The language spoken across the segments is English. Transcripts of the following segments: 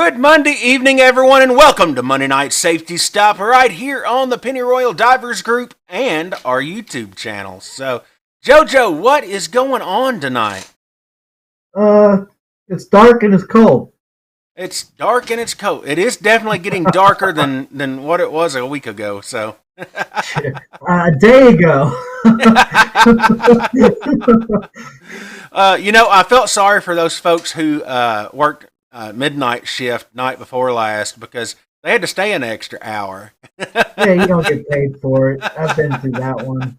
Good Monday evening, everyone, and welcome to Monday Night Safety Stop right here on the Pennyroyal Divers Group and our YouTube channel. So, JoJo, what is going on tonight? Uh, it's dark and it's cold. It's dark and it's cold. It is definitely getting darker than what it was a week ago. So, A day ago. I felt sorry for those folks who worked midnight shift night before last because they had to stay an extra hour. Yeah, you don't get paid for it. I've been through that one.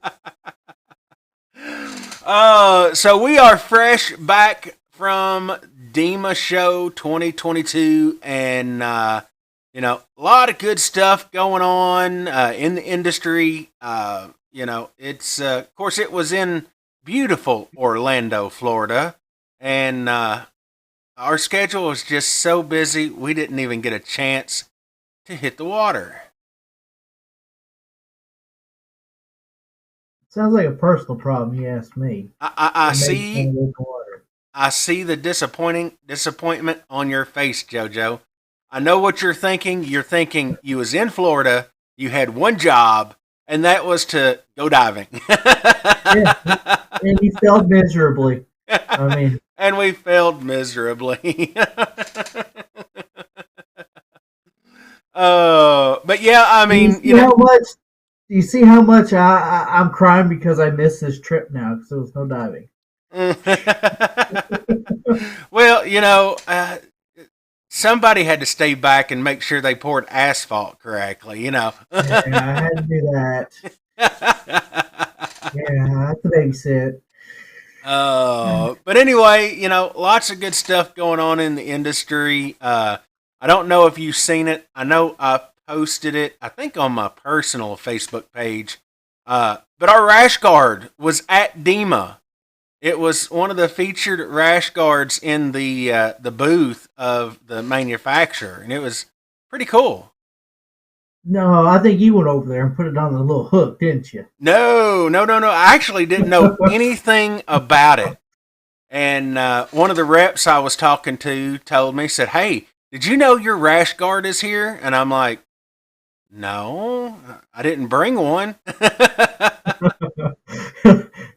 So we are fresh back from DEMA Show 2022, and a lot of good stuff going on in the industry. It's of course it was in beautiful Orlando, Florida, and our schedule was just so busy we didn't even get a chance to hit the water. Sounds like a personal problem, you ask me. I It makes see. me want to water. I see the disappointment on your face, JoJo. I know what you're thinking. You're thinking you was in Florida, you had one job, and that was to go diving. Yeah, and you failed miserably. I mean, And we failed miserably. But yeah, I do you mean, see how much? Do you see how much I'm crying because I missed this trip now because there was no diving. Well, somebody had to stay back and make sure they poured asphalt correctly. Yeah, I had to do that. Yeah, I had to babysit. But anyway, lots of good stuff going on in the industry. I don't know if you've seen it. I know I posted it, I think, on my personal Facebook page. But our rash guard was at DEMA. It was one of the featured rash guards in the booth of the manufacturer, and it was pretty cool. No, I think you went over there and put it on the little hook, didn't you? No, no, no, no. I actually didn't know anything about it. And one of the reps I was talking to told me, said, "Hey, did you know your rash guard is here?" And I'm like, "No, I didn't bring one."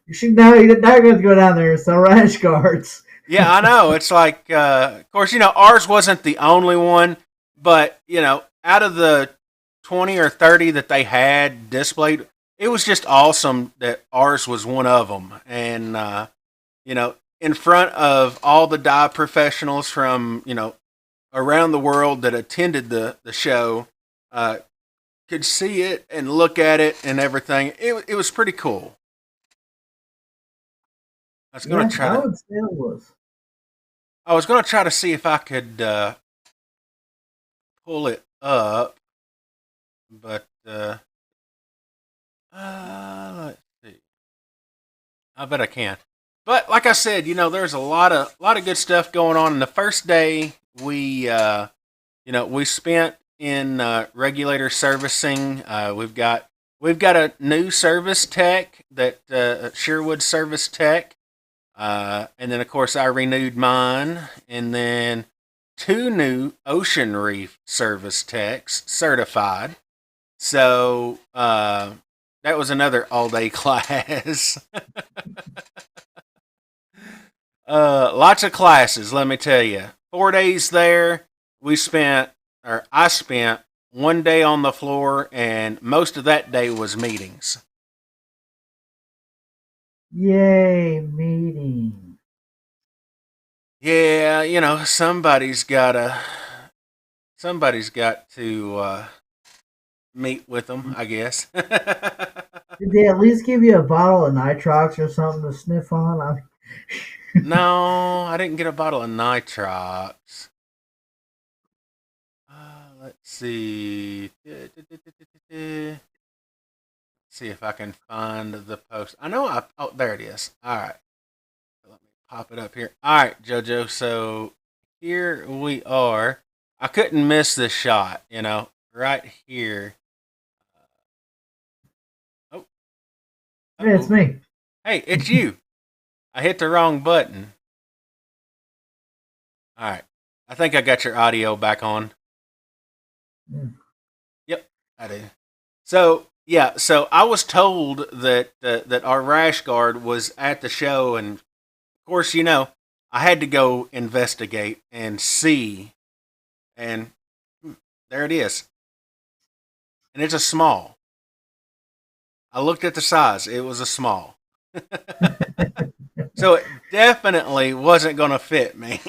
You should now. You're not going to go down there and sell rash guards. Yeah, I know. It's like, of course, ours wasn't the only one, but out of the 20 or 30 that they had displayed, it was just awesome that ours was one of them. And in front of all the dive professionals from around the world that attended the show, could see it and look at it and everything. It was pretty cool. I was gonna Yeah, try I to would say it was. I was gonna try to see if I could pull it up, but let's see. I bet I can. But like I said, there's a lot of good stuff going on. And the first day we spent in regulator servicing. We've got a new service tech that Sherwood Service Tech, and then of course I renewed mine, and then two new Ocean Reef Service Techs certified. So that was another all day class. Lots of classes, let me tell you. 4 days there. I spent one day on the floor, and most of that day was meetings. Yay, meeting. Yeah, somebody's got to meet with them, I guess. Did they at least give you a bottle of nitrox or something to sniff on? No, I didn't get a bottle of nitrox. Let's see. See if I can find the post. I know oh, there it is. All right. Let me pop it up here. All right, JoJo. So here we are. I couldn't miss this shot, right here. Oh, Yeah, it's me. hey, it's you. I hit the wrong button. All right. I think I got your audio back on. Mm. Yep, I do. So yeah, so I was told that that our rash guard was at the show, and of course, I had to go investigate and see, and there it is, and it's a small. I looked at the size; it was a small, so it definitely wasn't going to fit me.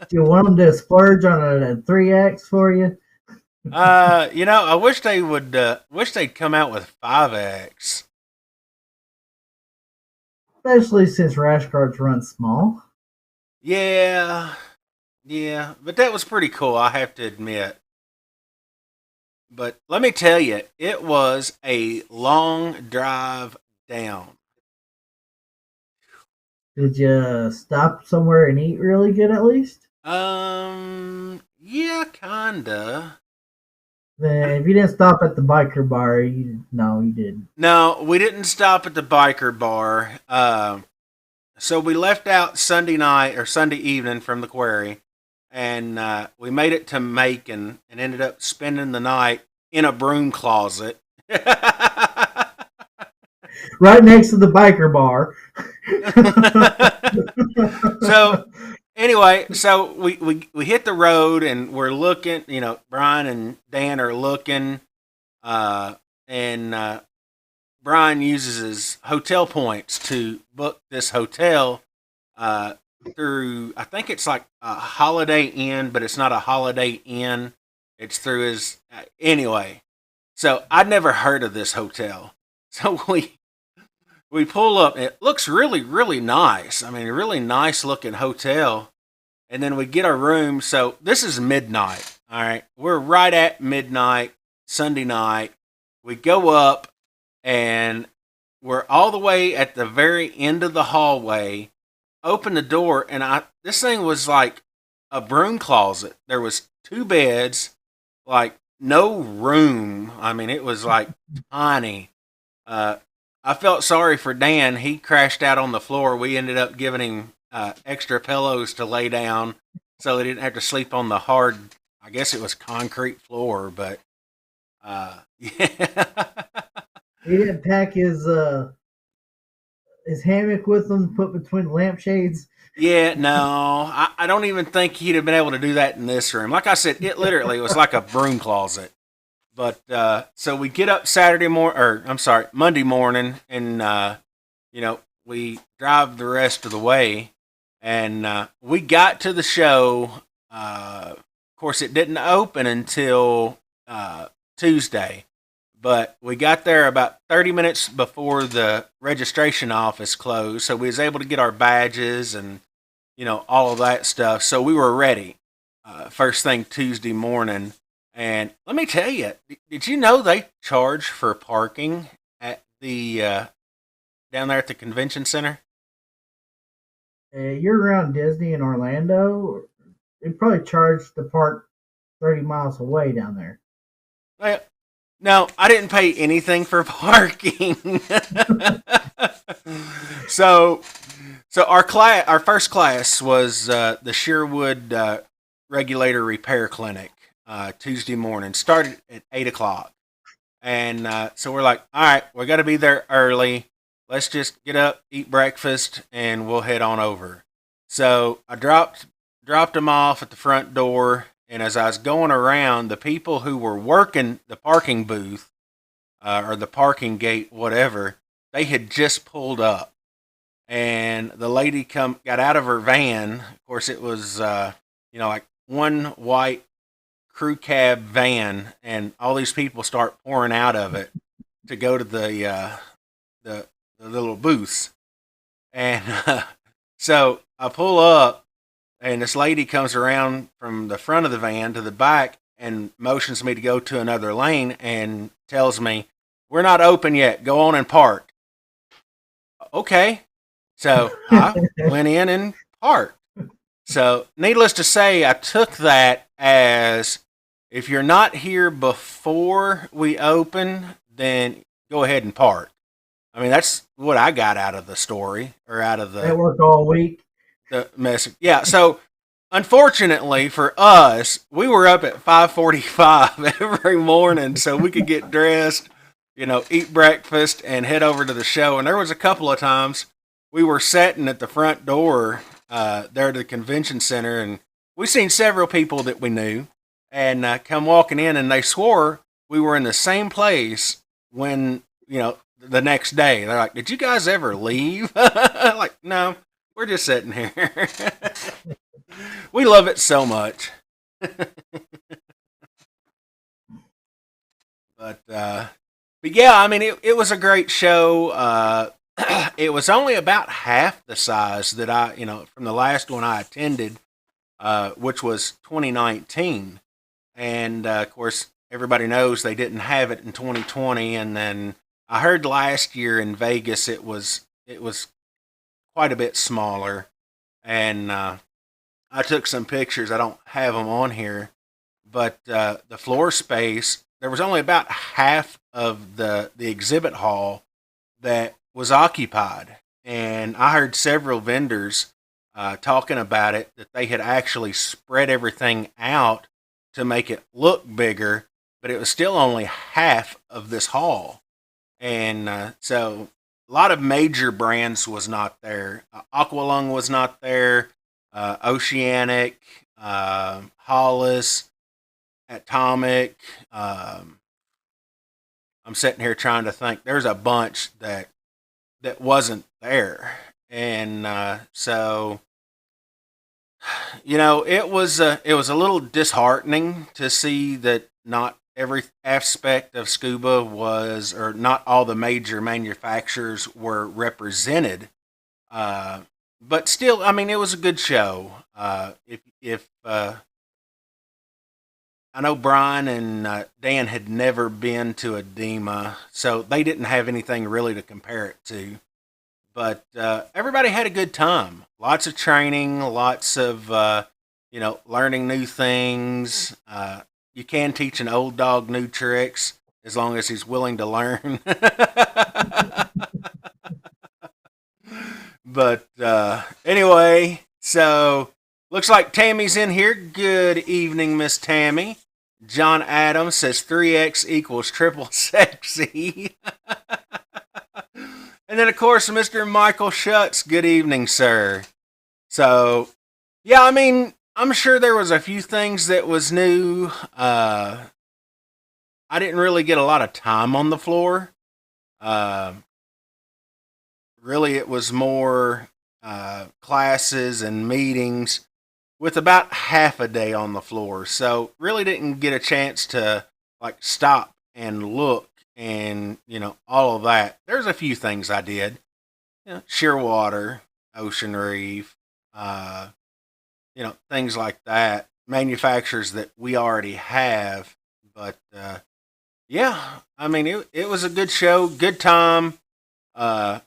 Do you want them to splurge on a 3X for you? I wish they would. Wish they'd come out with 5X. Especially since rash guards run small. Yeah, yeah, but that was pretty cool. I have to admit. But let me tell you, it was a long drive down. Did you stop somewhere and eat really good at least? Yeah, kinda. Then if you didn't stop at the biker bar, no, you didn't. No, we didn't stop at the biker bar. So we left out Sunday night or Sunday evening from the quarry, and we made it to Macon and ended up spending the night in a broom closet. Right next to the biker bar. So anyway, so we hit the road and we're looking. Brian and Dan are looking, and Brian uses his hotel points to book this hotel uh, through. I think it's like a Holiday Inn, but it's not a Holiday Inn. It's through his anyway. So I'd never heard of this hotel. So we pull up. It looks really really nice. I mean, a really nice looking hotel. And then we get our room. So this is midnight. All right, we're right at midnight Sunday night. We go up and we're all the way at the very end of the hallway. Open the door, and this thing was like a broom closet. There was two beds, like no room. I mean, it was like tiny. Uh, I felt sorry for Dan. He crashed out on the floor. We ended up giving him extra pillows to lay down, so he didn't have to sleep on the hard. I guess it was concrete floor, but yeah. He didn't pack his hammock with him, put between lampshades. Yeah, no, I don't even think he'd have been able to do that in this room. Like I said, it literally was like a broom closet. But so we get up Saturday morning, or I'm sorry, Monday morning, and we drive the rest of the way, and we got to the show. Of course, it didn't open until Tuesday, but we got there about 30 minutes before the registration office closed, so we was able to get our badges and all of that stuff. So we were ready first thing Tuesday morning. And let me tell you, did you know they charge for parking at the down there at the convention center? You're around Disney in Orlando. They probably charge the park 30 miles away down there. Well, no, I didn't pay anything for parking. so, our first class was the Sherwood Regulator Repair Clinic. Tuesday morning. Started at 8 o'clock, and so we're like, all right, we got to be there early. Let's just get up, eat breakfast, and we'll head on over. So I dropped them off at the front door, and as I was going around, the people who were working the parking booth or the parking gate, whatever, they had just pulled up, and the lady got out of her van. Of course, it was like one white crew cab van, and all these people start pouring out of it to go to the little booths. And so I pull up, and this lady comes around from the front of the van to the back and motions me to go to another lane and tells me, "We're not open yet. Go on and park." Okay. So I went in and parked. So, needless to say, I took that as if you're not here before we open, then go ahead and park. I mean, that's what I got out of the story or out of They work all week. the message. Yeah. So Unfortunately for us, we were up at 5:45 every morning so we could get dressed, eat breakfast and head over to the show. And there was a couple of times we were sitting at the front door there at the convention center, and we seen several people that we knew and come walking in, and they swore we were in the same place when the next day. They're like, "Did you guys ever leave?" Like, no, we're just sitting here. We love it so much. But yeah, I mean, it was a great show. It was only about half the size that from the last one I attended, which was 2019. And of course, everybody knows they didn't have it in 2020. And then I heard last year in Vegas it was quite a bit smaller. And I took some pictures. I don't have them on here, but the floor space, there was only about half of the exhibit hall that was occupied, and I heard several vendors talking about it, that they had actually spread everything out to make it look bigger, but it was still only half of this hall. And so a lot of major brands was not there. Aqualung was not there. Oceanic, Hollis, Atomic. I'm sitting here trying to think. There's a bunch that wasn't there, and so it was a little disheartening to see that not every aspect of scuba was, or not all the major manufacturers were represented. Uh, but still, I mean, it was a good show. If I know Brian and Dan had never been to a DEMA, so they didn't have anything really to compare it to. But everybody had a good time. Lots of training, lots of learning new things. You can teach an old dog new tricks as long as he's willing to learn. But anyway, so looks like Tammy's in here. Good evening, Miss Tammy. John Adams says 3x equals triple sexy. And then, of course, Mr. Michael Schutz. Good evening, sir. So, yeah, I mean, I'm sure there was a few things that was new. I didn't really get a lot of time on the floor. Uh, Really, it was more classes and meetings with about half a day on the floor. So really didn't get a chance to like stop and look and all of that. There's a few things I did. Shearwater, Ocean Reef, uh, things like that. Manufacturers that we already have. But yeah, I mean it was a good show, good time. Uh,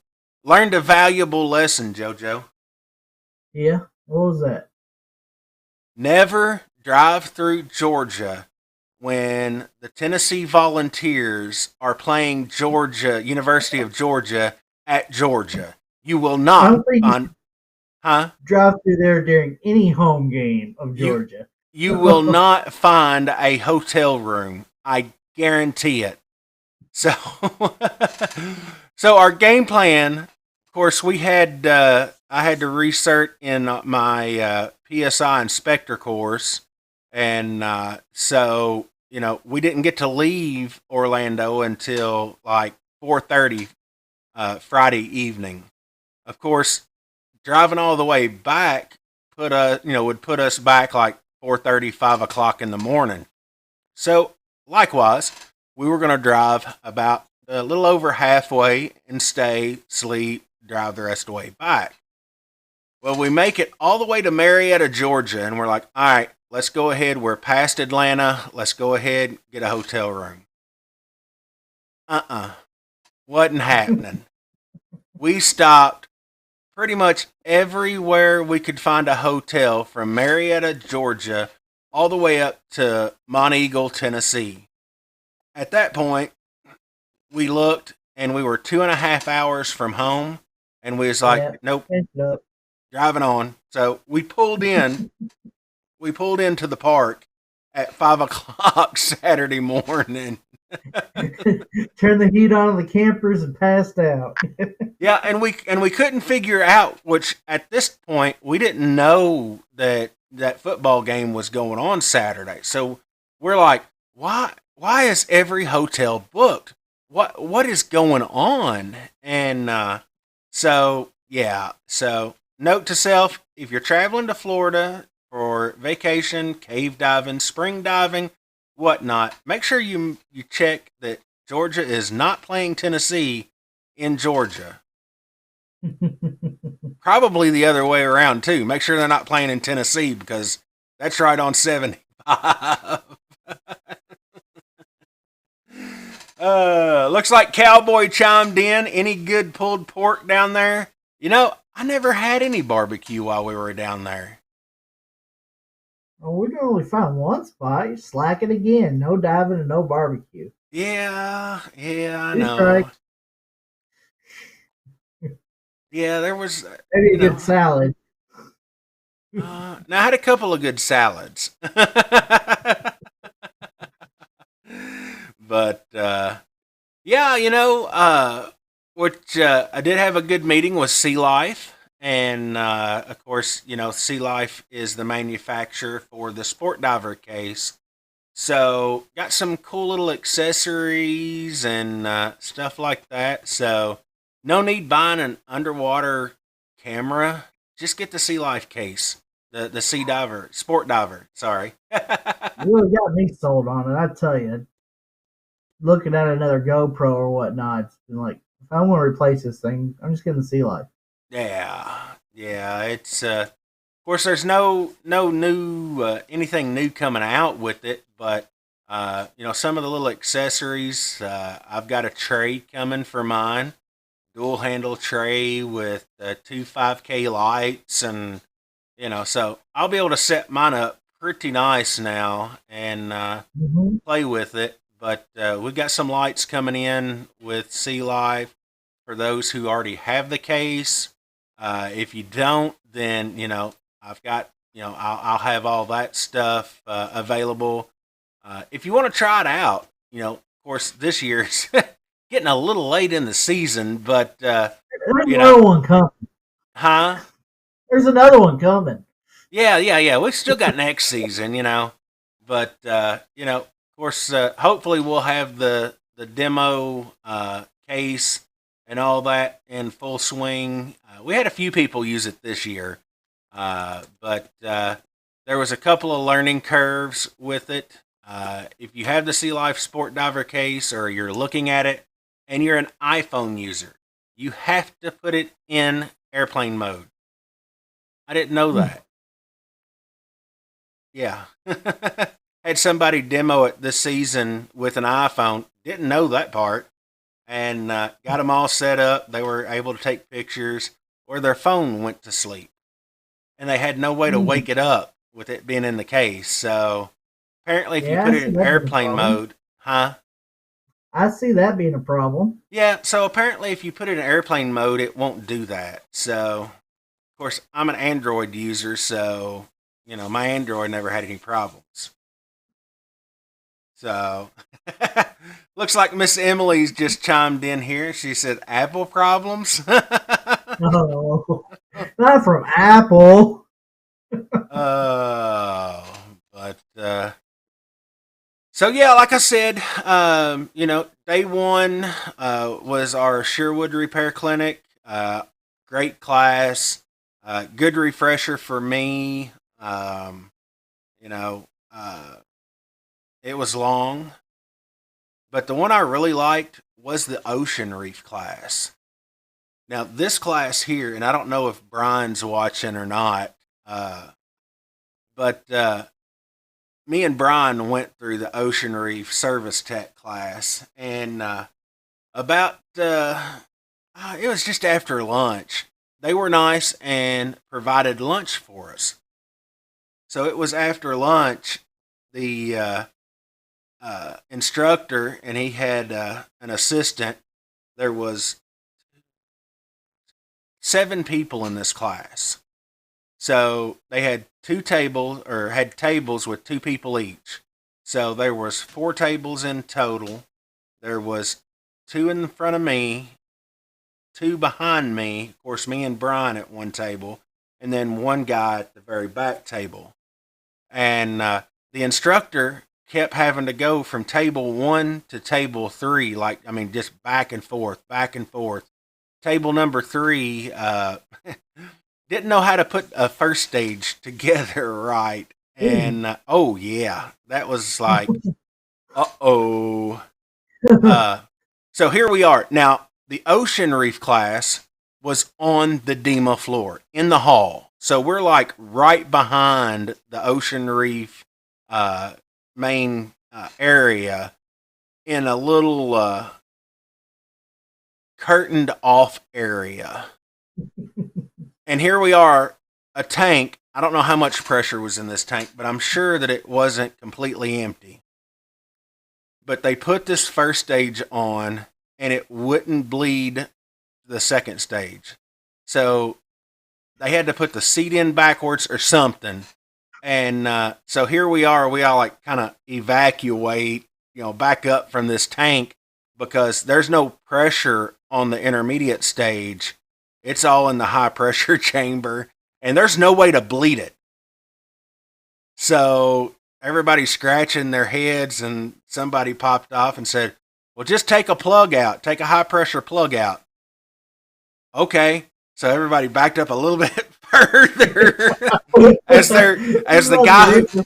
Learned a valuable lesson, JoJo. Yeah. What was that? Never drive through Georgia when the Tennessee Volunteers are playing Georgia, University of Georgia at Georgia. You will I not don't think you find, huh? drive through there during any home game of You Georgia. you will not find a hotel room. I guarantee it. So, so our game plan. Of course, we had I had to research in my PSI inspector course, and so we didn't get to leave Orlando until like 4:30 Friday evening. Of course, driving all the way back would put us back like 4:30, 5 o'clock in the morning. So likewise, we were going to drive about a little over halfway and stay, sleep, drive the rest of the way back. Well, we make it all the way to Marietta, Georgia, and we're like, all right, let's go ahead. We're past Atlanta. Let's go ahead, get a hotel room. Wasn't happening. We stopped pretty much everywhere we could find a hotel from Marietta, Georgia, all the way up to Monteagle, Tennessee. At that point, we looked and we were 2.5 hours from home, and we was Yeah. like, nope, Catch up. driving on. So we pulled in. We pulled into the park at 5 o'clock Saturday morning. Turned the heat on the campers and passed out. Yeah, and we couldn't figure out, which at this point we didn't know that that football game was going on Saturday. So we're like, why is every hotel booked? What is going on? And so yeah, so note to self: if you're traveling to Florida for vacation, cave diving, spring diving, whatnot, make sure you check that Georgia is not playing Tennessee in Georgia. Probably the other way around too. Make sure they're not playing in Tennessee because that's right on 75. Looks like Cowboy chimed in. Any good pulled pork down there? I never had any barbecue while we were down there. Well, we can only find one spot. You're slacking again. No diving and no barbecue. Yeah, I Two strikes. know. Yeah, there was, Maybe a good salad. now I had a couple of good salads. But yeah, which I did have a good meeting with Sea Life, and of course, Sea Life is the manufacturer for the Sport Diver case. So got some cool little accessories and stuff like that. So no need buying an underwater camera. Just get the Sea Life case, the Sea Diver, Sport Diver. Sorry. You really got me sold on it. I tell you, looking at another GoPro or whatnot, it's been like, if I want to replace this thing, I'm just getting the Sea Life. Yeah. It's of course there's no new anything new coming out with it, but some of the little accessories. I've got a tray coming for mine, dual handle tray with two 5K lights, and so I'll be able to set mine up pretty nice now and Hmm. play with it. But we got some lights coming in with Sea Life for those who already have the case. If you don't, then I've got I'll have all that stuff available. If you want to try it out, of course this year's getting a little late in the season, but There's you know, another one coming. huh? There's another one coming. Yeah. We've still got next season, but of course, hopefully we'll have the demo case and all that in full swing. We had a few people use it this year, but there was a couple of learning curves with it. If you have the Sea Life Sport Diver case or you're looking at it and you're an iPhone user, you have to put it in airplane mode. I didn't know Hmm. that. Yeah. Had somebody demo it this season with an iPhone. Didn't know that part. And got them all set up. They were able to take pictures where their phone went to sleep. And they had no way to Hmm. wake it up with it being in the case. So apparently, if you Yeah, I put it see in that being a airplane problem. mode, huh? I see that being a problem. Yeah, so apparently, if you put it in airplane mode, it won't do that. So, of course, I'm an Android user, so, my Android never had any problems. So, looks like Miss Emily's just chimed in here. She said, Apple problems? Oh, not from Apple. Oh, but, so yeah, like I said, day one was our Sherwood Repair Clinic. Great class, good refresher for me. You know, uh, it was long, but the one I really liked was the Ocean Reef class. Now, this class here, and I don't know if Brian's watching or not, uh, but me and Brian went through the Ocean Reef Service Tech class, and about it was just after lunch. They were nice and provided lunch for us. So it was after lunch. The instructor and he had an assistant. There was 7 people in this class. So they had two tables, or had tables with two people each. So there was four tables in total. There was two in front of me, two behind me, of course, me and Brian at one table, and then one guy at the very back table. And the instructor kept having to go from table one to table three, like, I mean, just back and forth, back and forth. Table number three didn't know how to put a first stage together right. Ooh. And oh, yeah, that was like, uh oh. So here we are. Now, the Ocean Reef class was on the DEMA floor in the hall. So we're like right behind the Ocean Reef uh, main area in a little curtained off area. And here we are, a tank. I don't know how much pressure was in this tank, but I'm sure that it wasn't completely empty. But they put this first stage on and it wouldn't bleed the second stage. So they had to put the seat in backwards or something. And so here we are. We all like kind of evacuate, back up from this tank because there's no pressure on the intermediate stage. It's all in the high pressure chamber, and there's no way to bleed it. So everybody's scratching their heads, and somebody popped off and said, "Well, just take a plug out. Take a high pressure plug out." Okay. So everybody backed up a little bit further as the guy who,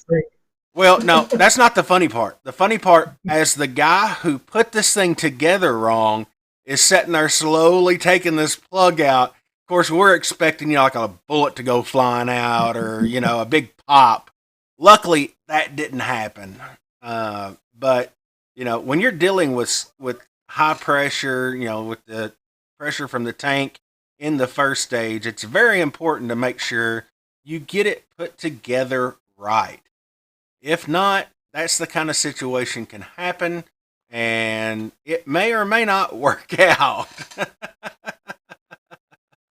well, no, that's not the funny part. The funny part, as the guy who put this thing together wrong is sitting there slowly taking this plug out. Of course, we're expecting, like a bullet to go flying out or, a big pop. Luckily, that didn't happen. But, when you're dealing with high pressure, with the pressure from the tank in the first stage, it's very important to make sure you get it put together right. If not, that's the kind of situation can happen, and it may or may not work out.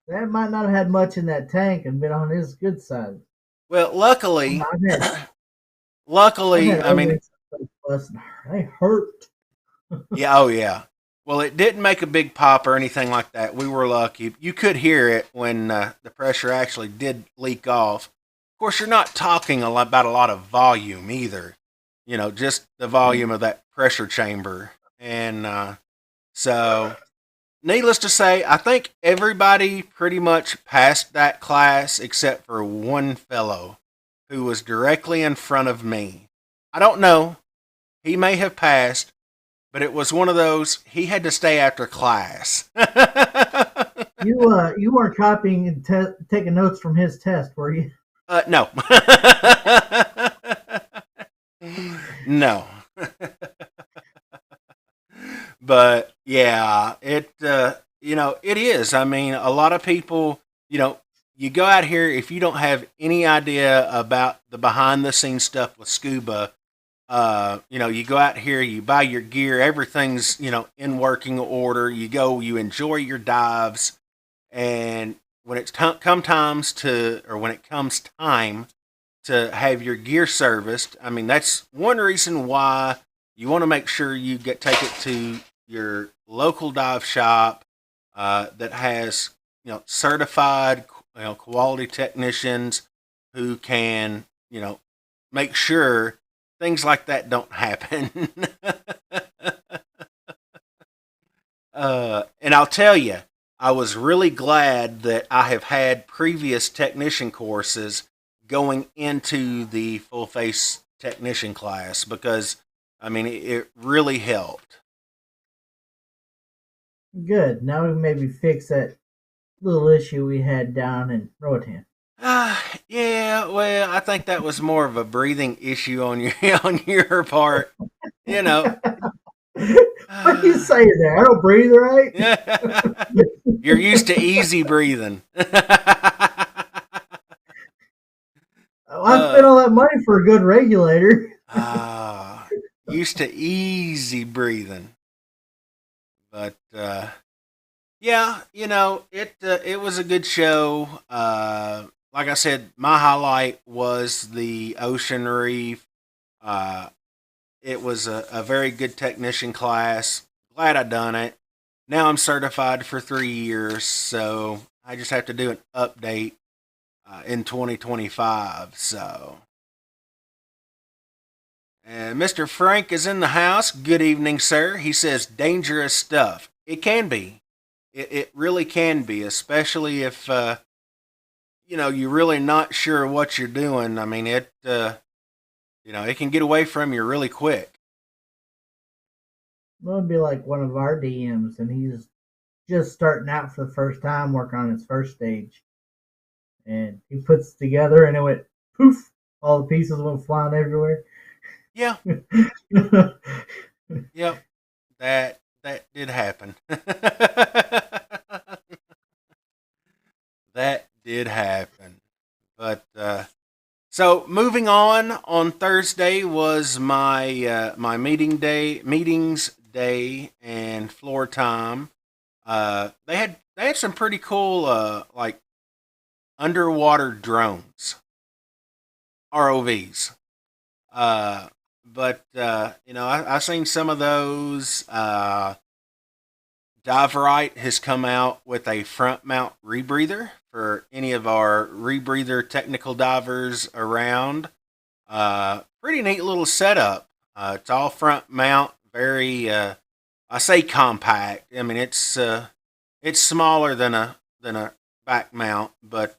That might not have had much in that tank and been on his good side. Well, luckily, I've had, I've luckily, had I mean, others they hurt. yeah, oh yeah. Well, it didn't make a big pop or anything like that. We were lucky. You could hear it when the pressure actually did leak off. Of course, you're not talking about a lot of volume either. Just the volume of that pressure chamber. And so, needless to say, I think everybody pretty much passed that class except for one fellow who was directly in front of me. I don't know. He may have passed, but it was one of those, he had to stay after class. You weren't copying and taking notes from his test, were you? No. No. But yeah, it is. I mean, a lot of people, you go out here, if you don't have any idea about the behind the scenes stuff with scuba, you go out here, you buy your gear, everything's, in working order. You go, you enjoy your dives, and when it's when it comes time to have your gear serviced, I mean, that's one reason why you want to make sure you take it to your local dive shop that has, certified, quality technicians who can, make sure things like that don't happen. And I'll tell you, I was really glad that I have had previous technician courses going into the full face technician class because, I mean, it really helped. Good. Now we maybe fix that little issue we had down in Roatan. Yeah, well, I think that was more of a breathing issue on your on your part. You know, What are you saying there? I don't breathe right. you're used to easy breathing. Oh, I spent all that money for a good regulator. Used to easy breathing. But yeah, it was a good show. like I said, my highlight was the ocean reef. Uh, it was a very good technician class. Glad I done it. Now I'm certified for 3 years, so I just have to do an update in 2025. So, and Mr. Frank is in the house. Good evening, sir. He says dangerous stuff. It can be. It really can be, especially if you're really not sure what you're doing. I mean, it can get away from you really quick. It would be like one of our DMs, and he's just starting out for the first time, working on his first stage, and he puts it together, and it went poof. All the pieces went flying everywhere. Yeah, yep, that did happen. That did happen. But so moving on Thursday was my meetings day, and floor time. They had some pretty cool like underwater drones, ROVs. Uh, but I've seen some of those. Dive Right has come out with a front mount rebreather for any of our rebreather technical divers around. Pretty neat little setup. It's all front mount, very I say compact. I mean it's smaller than a back mount, but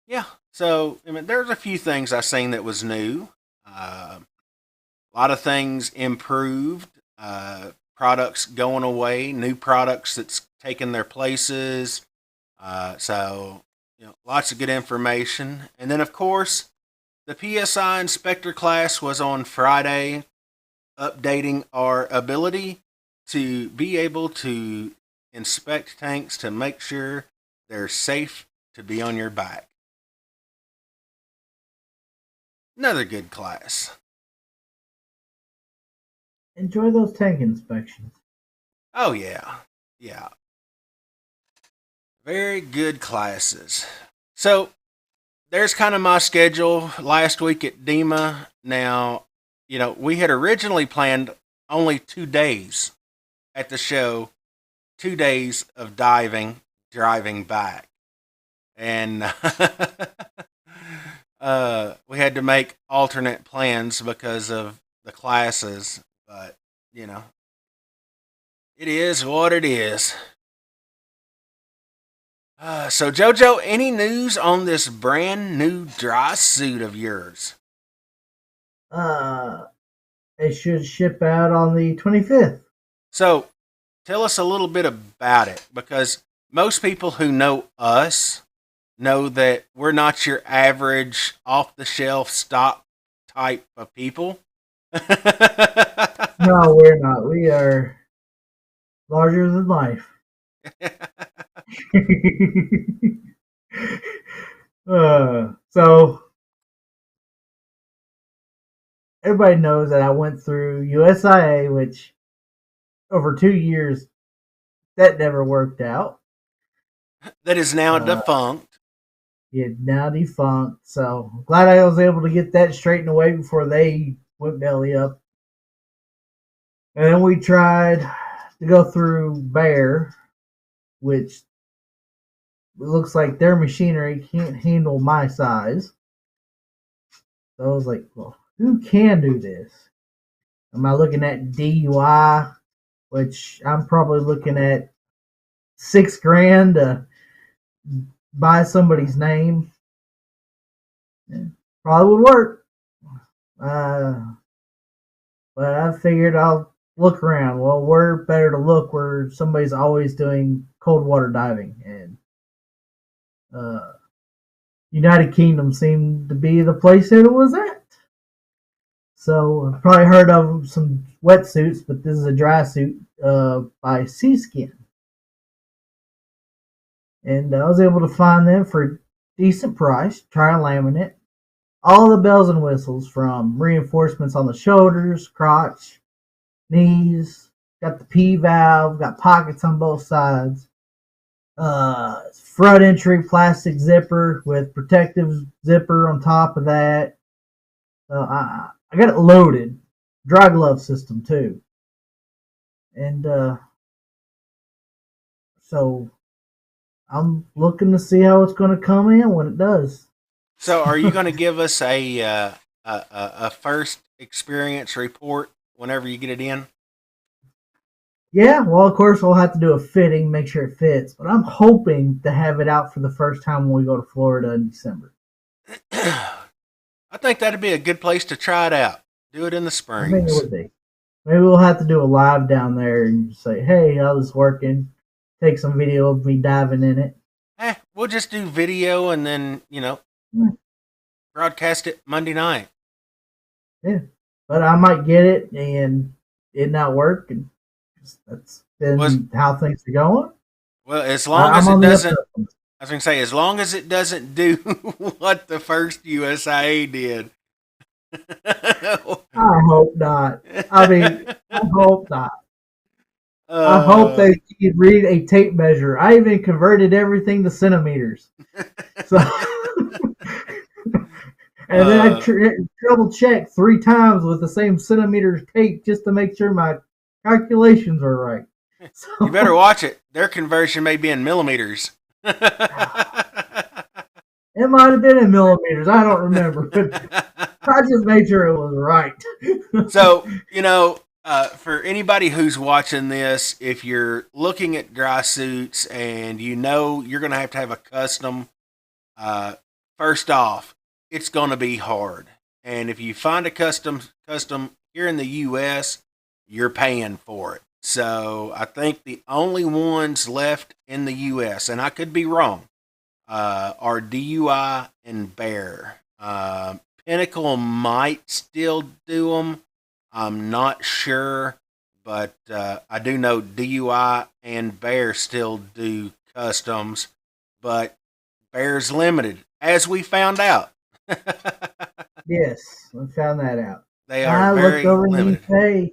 yeah. So I mean, there's a few things I seen that was new. A lot of things improved. Products going away, new products that's taking their places. So, lots of good information. And then, of course, the PSI inspector class was on Friday, updating our ability to be able to inspect tanks to make sure they're safe to be on your back. Another good class. Enjoy those tank inspections. Oh, yeah. Yeah. Very good classes. So, there's kind of my schedule last week at DEMA. Now, we had originally planned only 2 days at the show, 2 days of diving, driving back. And we had to make alternate plans because of the classes. But, it is what it is. So, JoJo, any news on this brand new dry suit of yours? Uh, it should ship out on the 25th. So, tell us a little bit about it because most people who know us know that we're not your average off the shelf stock type of people. No, we're not. We are larger than life. So everybody knows that I went through USIA, which over 2 years that never worked out. That is now Uh, defunct. it now defunct. So I'm glad I was able to get that straightened away before they went belly up. And then we tried to go through Bear, which looks like their machinery can't handle my size. So I was like, well, who can do this? Am I looking at DUI, which I'm probably looking at $6,000 to buy somebody's name? Yeah, probably would work. Uh, but I figured I'll look around. Well, where better to look where somebody's always doing cold water diving, and uh, United Kingdom seemed to be the place that it was at. So I've probably heard of some wetsuits, but this is a dry suit by Seaskin. And I was able to find them for a decent price, try and laminate. All the bells and whistles from reinforcements on the shoulders, crotch, knees, got the P valve, got pockets on both sides. Front entry plastic zipper with protective zipper on top of that. I got it loaded, dry glove system too, and so I'm looking to see how it's going to come in when it does. So, are you going to give us a first experience report whenever you get it in? Yeah, well, of course we'll have to do a fitting, make sure it fits, but I'm hoping to have it out for the first time when we go to Florida in December. I think that'd be a good place to try it out. Do it in the I think it springs. would be. Maybe we'll have to do a live down there and say, "Hey, how this working?" Take some video of me diving in it. We'll just do video and then broadcast it Monday night. Yeah, but I might get it and it not work, and that's Was been how things are going. well, as long I'm as it on the doesn't. up. I was going to say, as long as it doesn't do what the first USIA did. I hope not. I mean, I hope not. I hope uh, they can read a tape measure. I even converted everything to centimeters. So, and then I uh, double check 3 times with the same centimeters tape just to make sure my calculations are right. you better So, watch it. Their conversion may be in millimeters. it might have been in millimeters. I don't remember, but I just made sure it was right. So, for anybody who's watching this, if you're looking at dry suits and you're going to have a custom, uh, first off, it's going to be hard. And if you find a custom here in the U.S., you're paying for it. So I think the only ones left in the U.S., and I could be wrong, are DUI and Bear. Pinnacle might still do them. I'm not sure, but I do know DUI and Bear still do customs, but Bear's limited, as we found out. Yes, I found that out. They are I looked very over in limited. the UK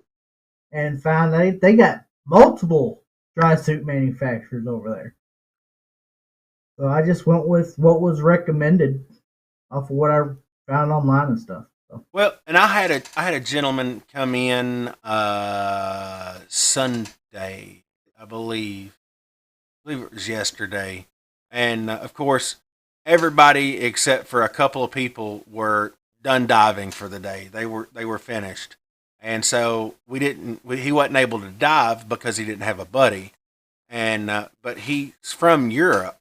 and found they got multiple dry suit manufacturers over there. So I just went with what was recommended off of what I found online and stuff. So Well, and I had a gentleman come in Sunday, I believe. I believe it was yesterday, and of course, everybody except for a couple of people were done diving for the day. They were finished, and so he wasn't able to dive because he didn't have a buddy, and but he's from Europe,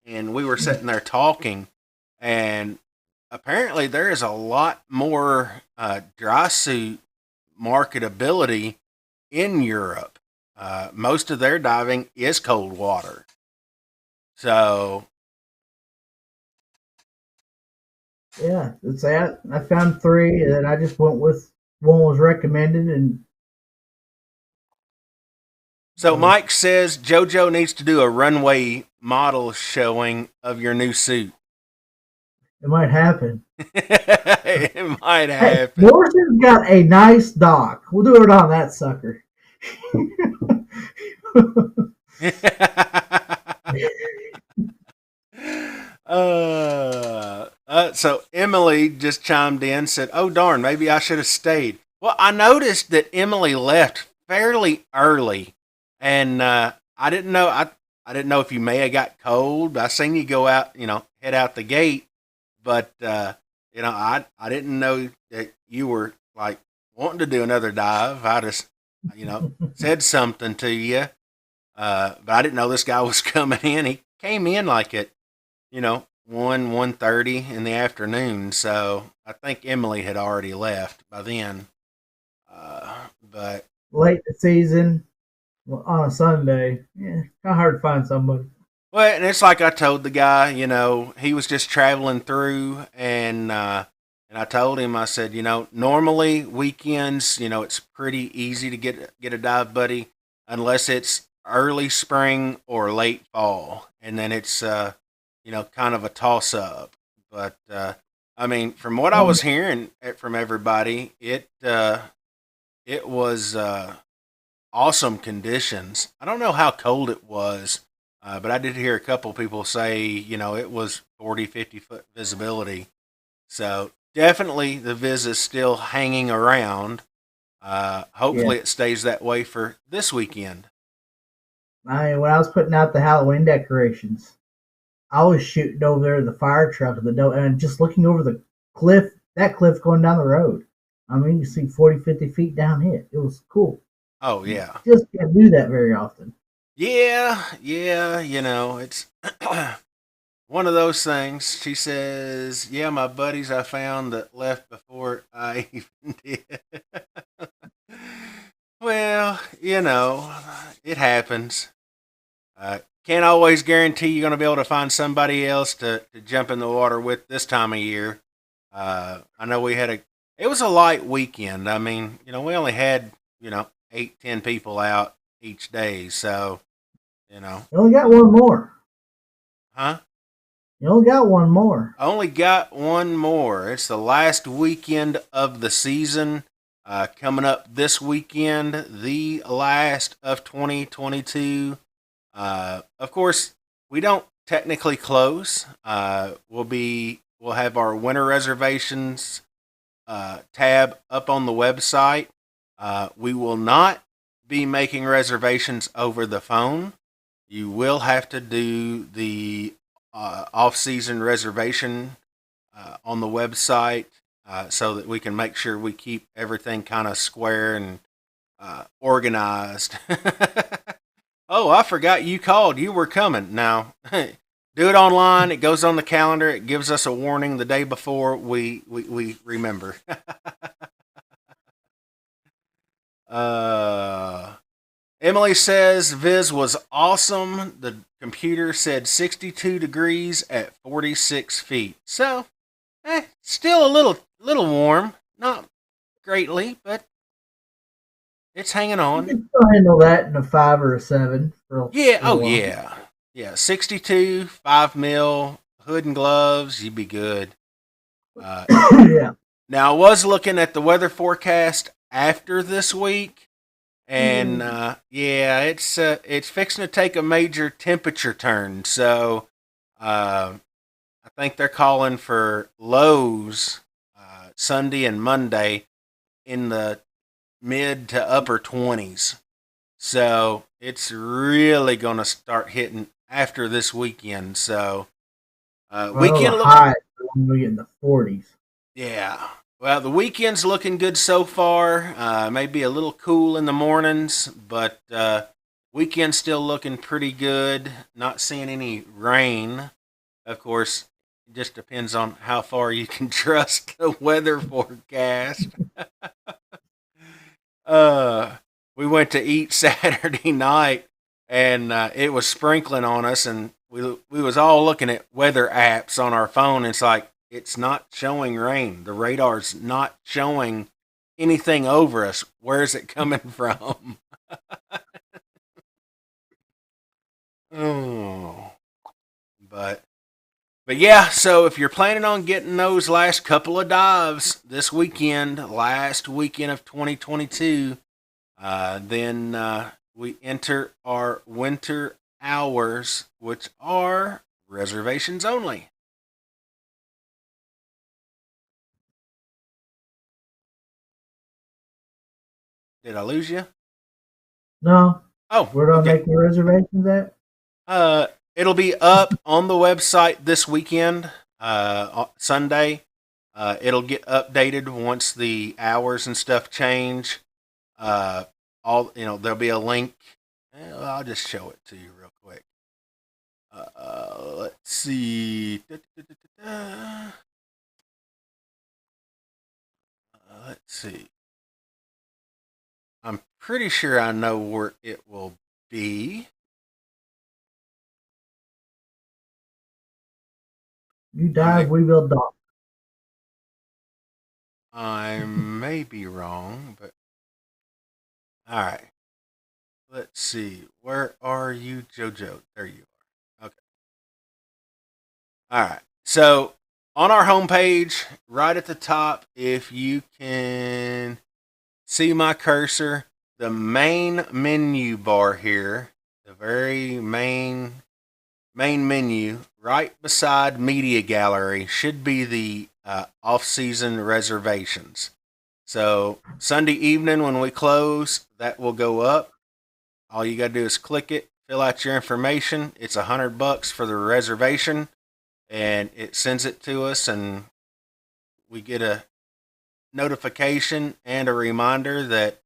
and we were sitting there talking, and apparently there is a lot more dry suit marketability in Europe. Most of their diving is cold water. So, yeah, it's that. I found three, and I just went with one was recommended, and so so Mike says JoJo needs to do a runway model showing of your new suit. it might happen. It might Hey, happen. Morrison's got a nice dock. We'll do it on that sucker. So Emily just chimed in, said, "Oh darn, maybe I should have stayed." Well, I noticed that Emily left fairly early, and I didn't know. I didn't know if you may have got cold. I seen you go out, head out the gate, but I didn't know that you were like wanting to do another dive. I just, said something to you, but I didn't know this guy was coming in. He came in like at 1:30 in the afternoon. So I think Emily had already left by then. But Late the season on a Sunday. Yeah, kind of hard to find somebody. well, and it's like I told the guy, he was just traveling through, and I told him, I said, normally weekends, it's pretty easy to get a dive buddy, unless it's early spring or late fall, and then it's kind of a toss up. But I mean, from what I Well, was hearing from everybody, it was awesome conditions. I don't know how cold it was But I did hear a couple people say, it was 40, 50 foot visibility. So definitely the Viz is still hanging around. Yeah. Hopefully it stays that way for this weekend. When I was putting out the Halloween decorations, I was shooting over there the fire truck and just looking over the cliff, that cliff going down the road. I mean, you see 40, 50 feet down it. It was cool. Oh, You yeah. just can't do that very often. Yeah, yeah, it's one of those things. She says, "Yeah, my buddies I found that left before I even did." Well, it happens. Can't always guarantee you're going to be able to find somebody else to jump in the water with this time of year. I know it was a light weekend. I mean, we only had, 8, 10 people out each day. So, You only got one more. huh? You only got one more. I only got one more. It's the last weekend of the season. Coming up this weekend, the last of 2022. Of course, we don't technically close. We'll have our winter reservations tab up on the website. We will not be making reservations over the phone. You will have to do the off-season reservation on the website so that we can make sure we keep everything kind of square and organized. Oh, I forgot you called. You were coming. Now, do it online. It goes on the calendar. It gives us a warning the day before we remember. uh, Emily says Viz was awesome. The computer said 62 degrees at 46 feet. So, still a little warm. Not greatly, but it's hanging You on. can still handle that in a 5 or a 7 Yeah, for a oh while. yeah. Yeah, 62, 5 mil, hood and gloves, you'd be good. Uh, Yeah. Now, I was looking at the weather forecast after this week, and yeah, it's fixing to take a major temperature turn. So, I think they're calling for lows Sunday and Monday in the mid to upper 20s. So it's really going to start hitting after this weekend. So Well, the weekend look, high we get in the 40s. yeah. Well, the weekend's looking good so far. Maybe a little cool in the mornings, but weekend's still looking pretty good. Not seeing any rain. Of course, it just depends on how far you can trust the weather forecast. uh, we went to eat Saturday night, and it was sprinkling on us, and we was all looking at weather apps on our phone. It's like it's not showing rain. The radar's not showing anything over us. Where's it coming from? Oh, but yeah. So if you're planning on getting those last couple of dives this weekend, last weekend of 2022. Then we enter our winter hours, which are reservations only. Did I lose you? No, Oh, where do I okay. make the reservations at? Uh, it'll be up on the website this weekend, Sunday. It'll get updated once the hours and stuff change. Uh, there'll be a link. I'll just show it to you real quick. Let's see. Let's see. I'm pretty sure I know where it will be. You I dive, may, we will dock. I may be wrong, but all right. Let's see. Where are you, JoJo? There you are. Okay. All right. So on our homepage, right at the top, if you can see my cursor, the main menu bar here, the very main main menu, right beside media gallery, should be the off-season reservations. So Sunday evening when we close, that will go up. All you got to do is click it, fill out your information. It's $100 for the reservation, and it sends it to us, and we get a notification and a reminder that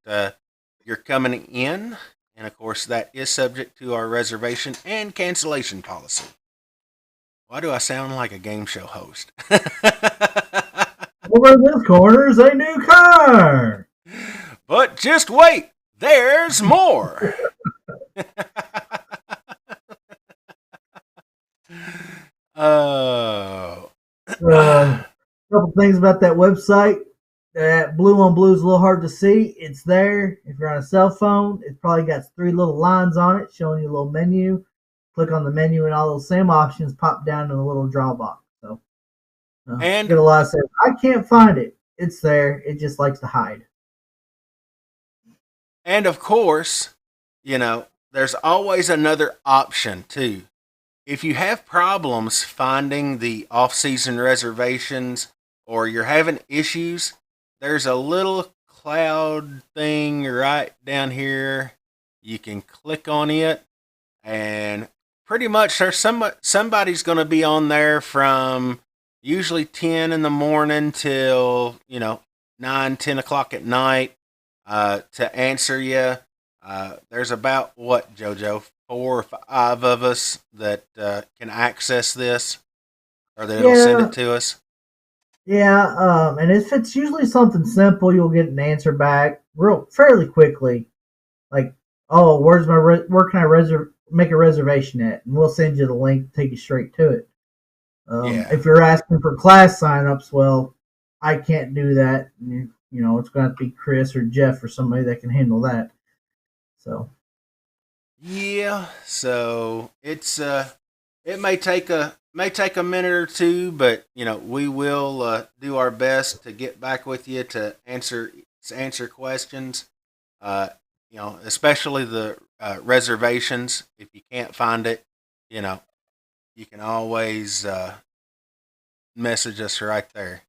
you're coming in. And of course, that is subject to our reservation and cancellation policy. Why do I sound like a game show host? Over this corner's a new car. But just wait, there's more. Oh. A couple things about that website. That blue on blue is a little hard to see. It's there. If you're on a cell phone, it's probably got three little lines on it showing you a little menu. Click on the menu, and all those same options pop down in a little draw box. So, And get a lot of stuff. I can't find it. It's there. It just likes to hide. And of course, there's always another option too. If you have problems finding the off-season reservations or you're having issues, there's a little cloud thing right down here. You can click on it, and pretty much there's somebody's going to be on there from usually 10 in the morning till 9, 10 o'clock at night to answer you. There's about what, JoJo, 4 or 5 of us that can access this, or that'll send it to us. Yeah, and if it's usually something simple, you'll get an answer back fairly quickly. Like, oh, where can I make a reservation at? And we'll send you the link, take you straight to it. If you're asking for class signups, well, I can't do that. It's going to be Chris or Jeff or somebody that can handle that. So. Yeah, so it's it may take a minute or two, but we will do our best to get back with you to answer questions. Especially the reservations. If you can't find it, you can always message us right there.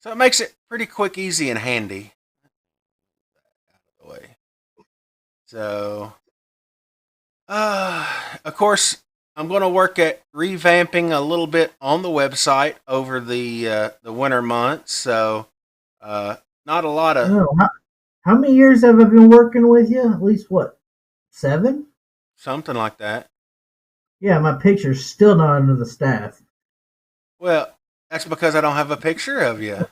So it makes it pretty quick, easy, and handy. Out of the way. So, of course, I'm going to work at revamping a little bit on the website over the winter months. So, not a lot of. How many years have I been working with you? At least what, 7? Something like that. Yeah, my picture's still not under the staff. Well, that's because I don't have a picture of you.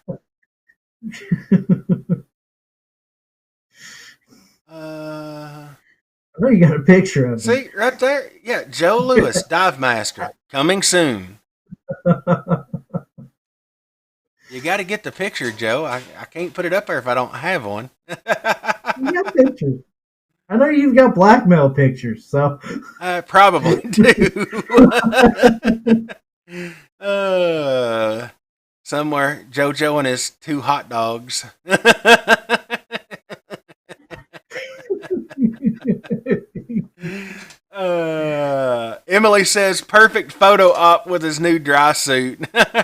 I know you got a picture of See, right there? Yeah, Joe Lewis, Dive Master, coming soon. You got to get the picture, Joe. I can't put it up there if I don't have one. You got pictures. I know you've got blackmail pictures, so. I probably do. Somewhere, JoJo and his 2 hot dogs. Emily says perfect photo op with his new dry suit. There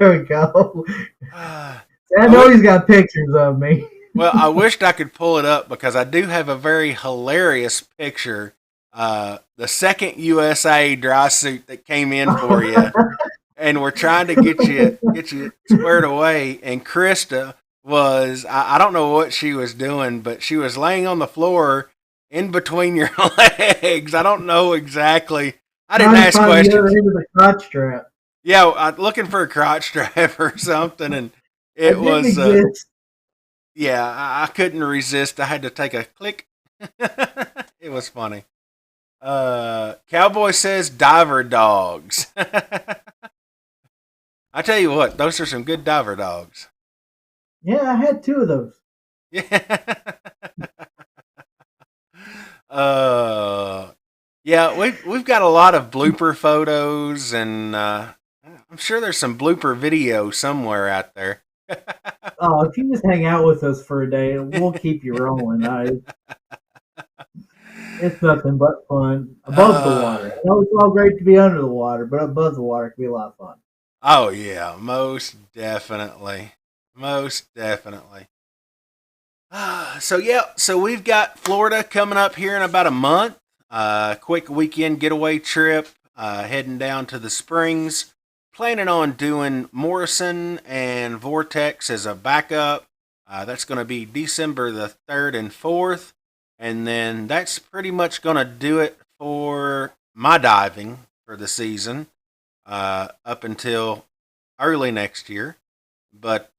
we go. I know he's got pictures of me. Well, I wished I could pull it up because I do have a very hilarious picture. The second USA dry suit that came in for you, and we're trying to get you squared away. And Krista was, I don't know what she was doing, but she was laying on the floor in between your legs. I don't know exactly. I didn't ask questions. The other end of the crotch strap. Yeah, looking for a crotch strap or something, and it was. Yeah, I couldn't resist. I had to take a click. It was funny. Cowboy says diver dogs. I tell you what, those are some good diver dogs. Yeah, I had 2 of those. Yeah. Yeah, we've got a lot of blooper photos, and I'm sure there's some blooper video somewhere out there. Oh, if you just hang out with us for a day, we'll keep you rolling. It's nothing but fun above the Uh, water. I know it's all great to be under the water, but above the water can be a lot of fun. oh yeah, most definitely, most definitely. So we've got Florida coming up here in about a month. Quick weekend getaway trip, heading down to the Springs. Planning on doing Morrison and Vortex as a backup. That's going to be December the 3rd and 4th. And then that's pretty much going to do it for my diving for the season up until early next year. But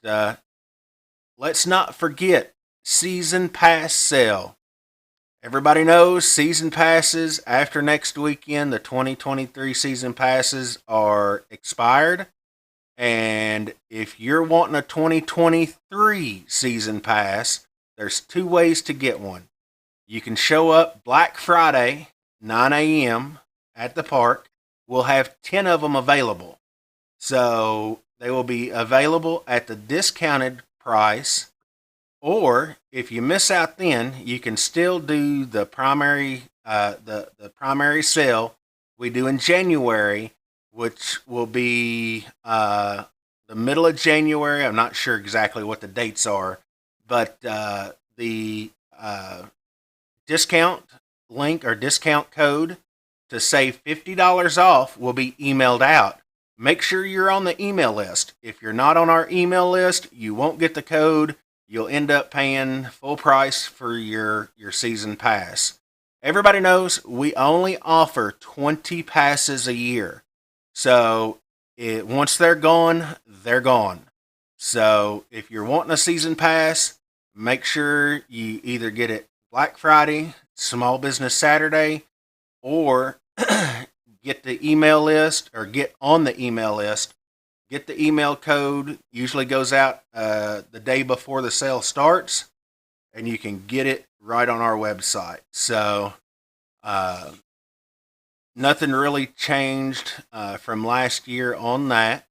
let's not forget season pass sale. Everybody knows season passes after next weekend, the 2023 season passes are expired. And if you're wanting a 2023 season pass, there's two ways to get one. You can show up Black Friday, 9 a.m. at the park. We'll have 10 of them available. So they will be available at the discounted price, or if you miss out, then you can still do the primary the primary sale we do in January, which will be the middle of January. I'm not sure exactly what the dates are, but the discount link or discount code to save $50 off will be emailed out. Make sure you're on the email list. If you're not on our email list, you won't get the code. You'll end up paying full price for your season pass. Everybody knows we only offer 20 passes a year. So once they're gone, they're gone. So if you're wanting a season pass, make sure you either get it Black Friday, Small Business Saturday, or get the email list or get on the email list. Get the email code. Usually goes out the day before the sale starts, and you can get it right on our website. So uh, nothing really changed from last year on that.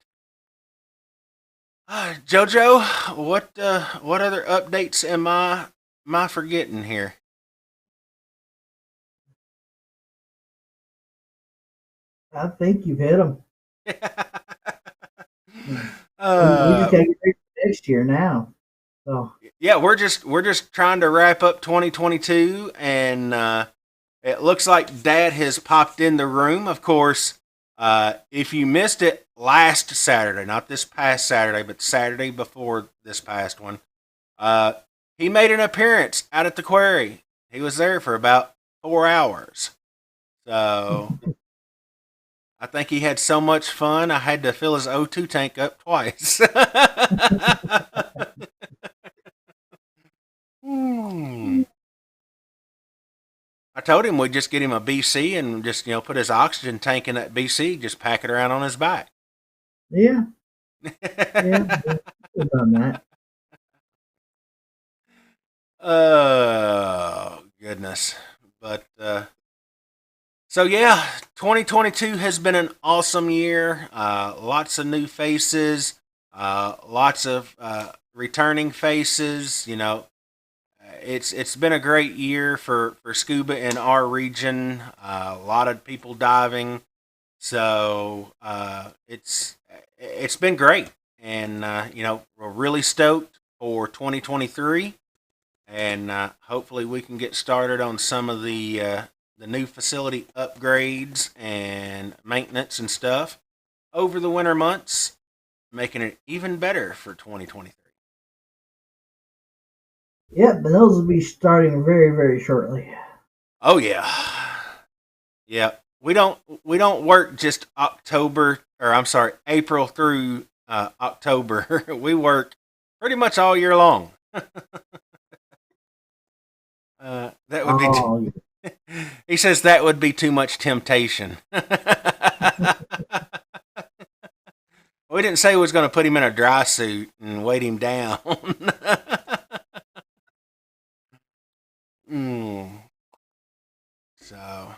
Jojo, what other updates am I forgetting here? I think you've hit them. We just uh, got to get ready for next year now. So yeah, we're just trying to wrap up 2022, and it looks like Dad has popped in the room. Of course, if you missed it last Saturday, not this past Saturday, but Saturday before this past one, uh, he made an appearance out at the quarry. He was there for about 4 hours. So I think he had so much fun, I had to fill his O2 tank up twice. Hmm. I told him we'd just get him a BC and just put his oxygen tank in that BC, just pack it around on his back. yeah, yeah, we've done that. Oh goodness! But so yeah, 2022 has been an awesome year. Lots of new faces, lots of returning faces. It's been a great year for scuba in our region. A lot of people diving, so it's been great, and we're really stoked for 2023, and hopefully we can get started on some of the new facility upgrades and maintenance and stuff over the winter months, making it even better for 2023. Yep, but those will be starting very, very shortly. Oh yeah. Yeah, we don't work just October, or I'm sorry, April through October. We work pretty much all year long. That would be. Oh, He says that would be too much temptation. We didn't say we was going to put him in a dry suit and weight him down. Mm. So,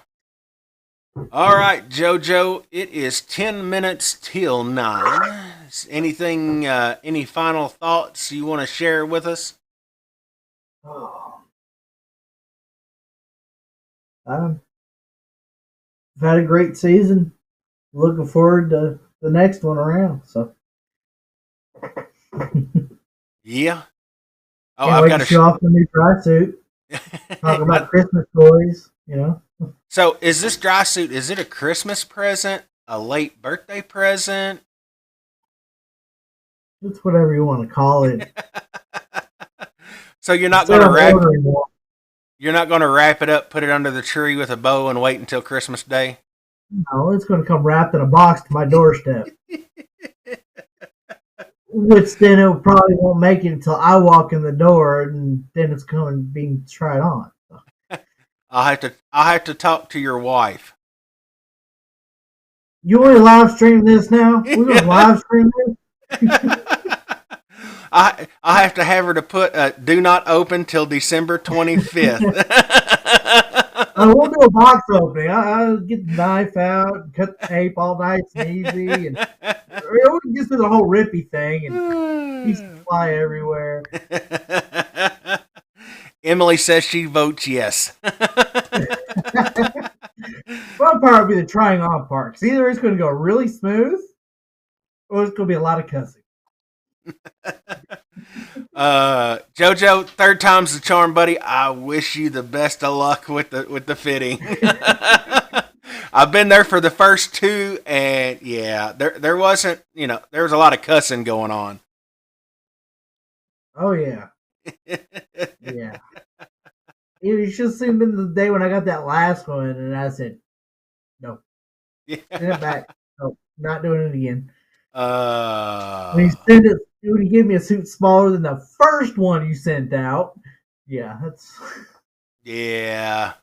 all right, JoJo, it is 10 minutes till 9. Anything, any final thoughts you want to share with us? oh. I've had a great season. Looking forward to the next one around. So Yeah. Oh, can't I've wait to got a. show off the new dry suit. Talk about Christmas toys. So, is this dry suit? Is it a Christmas present? A late birthday present? It's whatever you want to call it. So you're not Instead going to of wrap. ordering one, You're not going to wrap it up, put it under the tree with a bow, and wait until Christmas Day. no, it's going to come wrapped in a box to my doorstep. Which then it probably won't make it until I walk in the door, and then it's coming being tried on. I'll have to talk to your wife. You want to live stream this now? We're going to live stream this. I have to have her to put do not open till December 25th. We'll do a box opening. I'll get the knife out, cut the tape all nice and easy, and we can just do the whole rippy thing and pieces fly everywhere. Emily says she votes yes. Fun part will be the trying on part. 'Cause either it's going to go really smooth, or it's going to be a lot of cussing. Jojo, third time's the charm, buddy. I wish you the best of luck with the fitting. I've been there for the first two, and yeah, there wasn't, there was a lot of cussing going on. Oh yeah, yeah. You should have seen me the day when I got that last one, and I said, "No, send it back. No, not doing it again." When you give me a suit smaller than the first one you sent out, yeah, that's Yeah.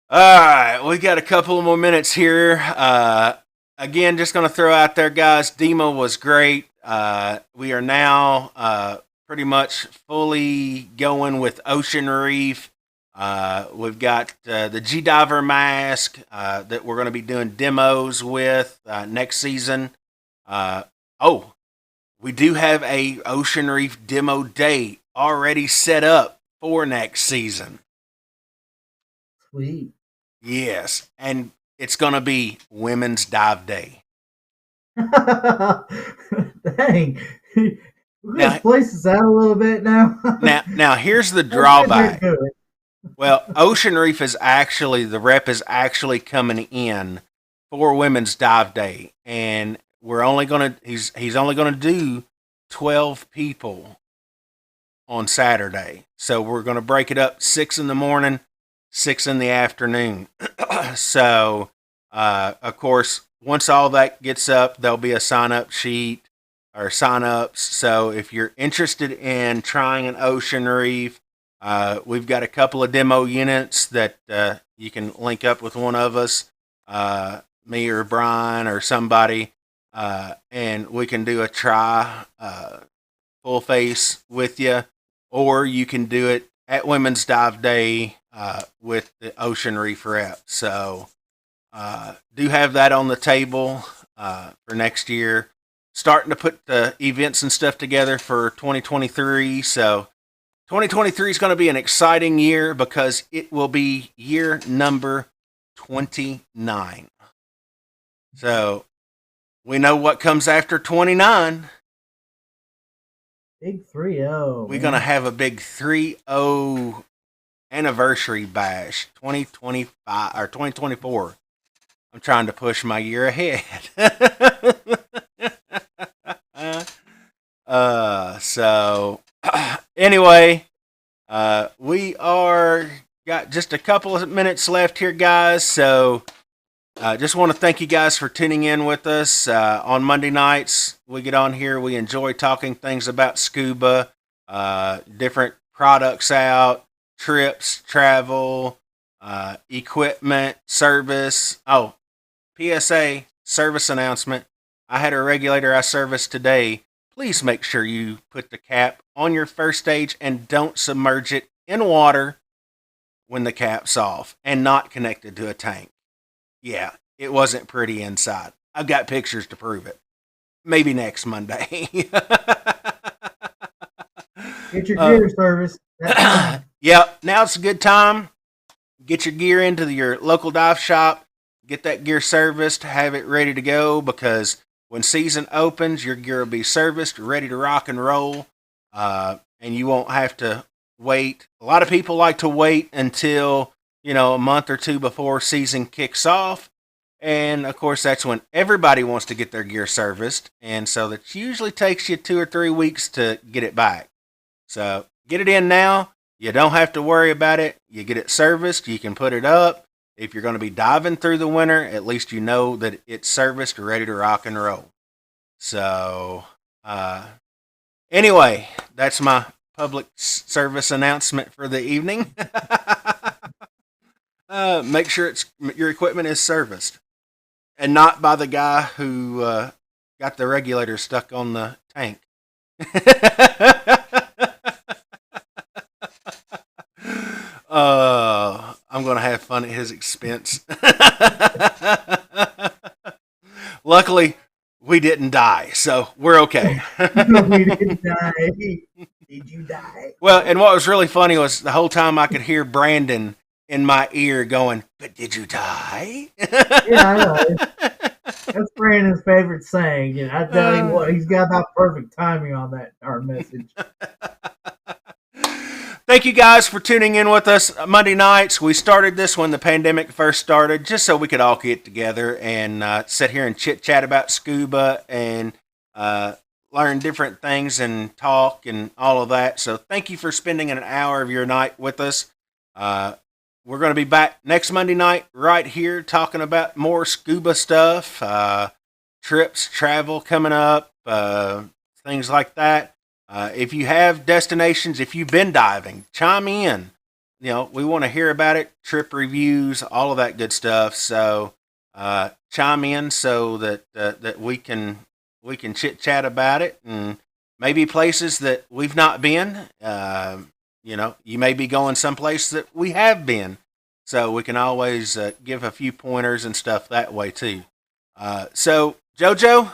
All right, we got a couple of more minutes here. Again, just going to throw out there, guys. Demo was great. We are now pretty much fully going with Ocean Reef. We've got the G Diver mask that we're going to be doing demos with next season. Oh, we do have a Ocean Reef demo day already set up for next season. sweet. Yes, and it's going to be Women's Dive Day. Dang, we're Now- gonna place this out a little bit now. Now here's the Let's drawback. get into it. Well, Ocean Reef is actually, the rep is actually coming in for Women's Dive Day, and he's only gonna do 12 people on Saturday. So we're gonna break it up 6 in the morning, 6 in the afternoon. So of course, once all that gets up, there'll be a sign up sheet or sign ups. So if you're interested in trying an Ocean Reef, we've got a couple of demo units that you can link up with one of us, me or Brian or somebody, and we can do a try full face with you, or you can do it at Women's Dive Day with the Ocean Reef rep. So do have that on the table for next year. Starting to put the events and stuff together for 2023. So 2023 is going to be an exciting year because it will be year number 29. So we know what comes after 29. Big 3-0. We're going to have a big 3-0 anniversary bash 2025 or 2024. I'm trying to push my year ahead. So anyway, we are got just a couple of minutes left here, guys. So just want to thank you guys for tuning in with us on Monday nights. We get on here. We enjoy talking things about scuba, different products out, trips, travel, equipment, service. Oh, PSA, service announcement. I had a regulator I serviced today. Please make sure you put the cap on your first stage and don't submerge it in water when the cap's off and not connected to a tank. Yeah, it wasn't pretty inside. I've got pictures to prove it. Maybe next Monday. Get your gear service. That time. Yep, now's a good time. Get your gear into your local dive shop, get that gear serviced, have it ready to go because when season opens, your gear will be serviced, ready to rock and roll, and you won't have to wait. A lot of people like to wait until, a month or two before season kicks off. And of course, that's when everybody wants to get their gear serviced. And so that usually takes you 2 or 3 weeks to get it back. So get it in now. You don't have to worry about it. You get it serviced. You can put it up. If you're going to be diving through the winter, at least you know that it's serviced, ready to rock and roll. So, anyway, that's my public service announcement for the evening. Make sure your equipment is serviced and not by the guy who got the regulator stuck on the tank. I'm going to have fun at his expense. Luckily, we didn't die, so we're okay. We didn't die. Did you die? Well, and what was really funny was the whole time I could hear Brandon in my ear going, "But did you die?" Yeah, I know. That's Brandon's favorite saying, and I tell you what, he's got about perfect timing on that our message. Thank you guys for tuning in with us Monday nights. We started this when the pandemic first started, just so we could all get together and sit here and chit chat about scuba and learn different things and talk and all of that. So thank you for spending an hour of your night with us. We're going to be back next Monday night right here talking about more scuba stuff, trips, travel coming up, things like that. If you have destinations, if you've been diving, chime in. We want to hear about it, trip reviews, all of that good stuff. So chime in so that we can chit chat about it, and maybe places that we've not been. You may be going someplace that we have been, so we can always give a few pointers and stuff that way too. So JoJo,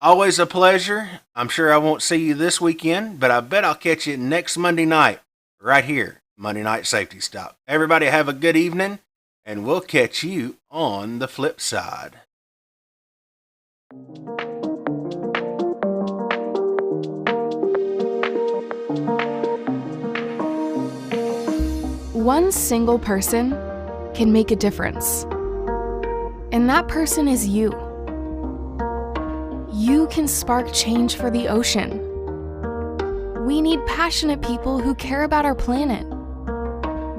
always a pleasure. I'm sure I won't see you this weekend, but I bet I'll catch you next Monday night right here, Monday Night Safety Stop. Everybody have a good evening, and we'll catch you on the flip side. One single person can make a difference, and that person is you. You can spark change for the ocean. We need passionate people who care about our planet,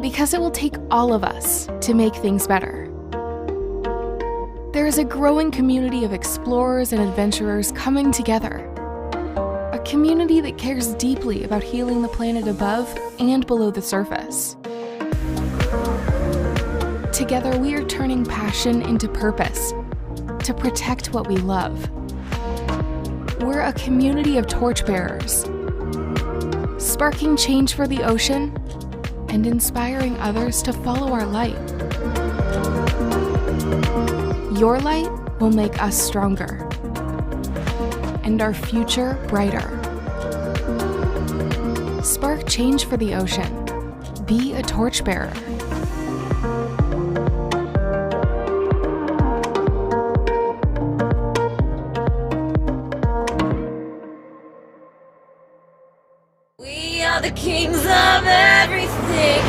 because it will take all of us to make things better. There is a growing community of explorers and adventurers coming together. A community that cares deeply about healing the planet above and below the surface. Together, we are turning passion into purpose to protect what we love. We're a community of torchbearers, sparking change for the ocean and inspiring others to follow our light. Your light will make us stronger and our future brighter. Spark change for the ocean. Be a torchbearer. We are the kings of everything.